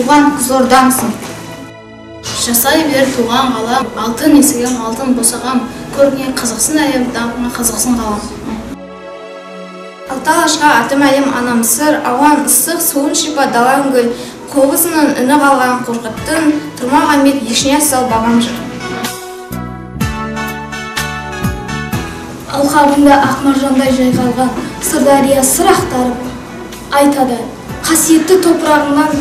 туған Қызылордамсың. Жасай бер туған қалам, алтын есігім, алтын босағам, көрген қызықсын әлем, дамына қызықсын қалам. Алталашқа атым әлем анам сыр, ауан ыстық, суын шипа далан гүл, қобызының үні қалған қорқыттың, тұрмаған бек ешіне сал бағам жыр. Алқабында ақмаржандай жайғалған Сырдария сыр ақтарып айтады, қасиетті топырағынан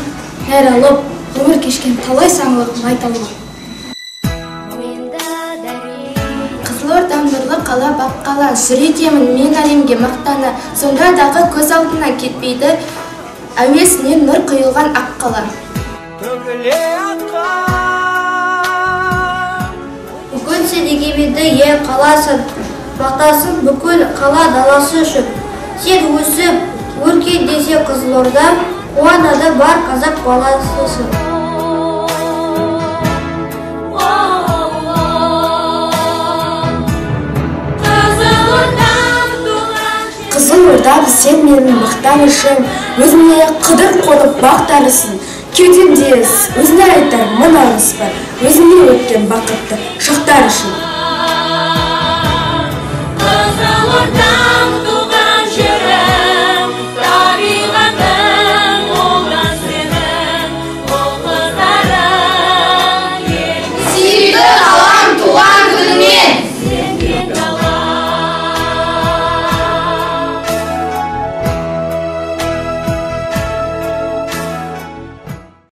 нәр алып, ғұмыр кешкен талай саңлық майталған. Қызылордам нұрлы қала бақ қала, жүретемін мен әлемге мақтаны, сонда дағы көз алдына кетпейді, әуесінен нұр құйылған ақ қала. Бүкіл седегемеді ел қаласын, мақтасын бүкіл қала даласы үшін. Сен өсіп, өркен десе Қызылорда, қуанады бар қазақ баласысын. Қызылорда сен менің мақтанышым, өзіне қыдыр қонып бақтарысың. Кеудемде өзіне айтар мың алғыс бар, өзіне өткен бақытты шақтар үшін.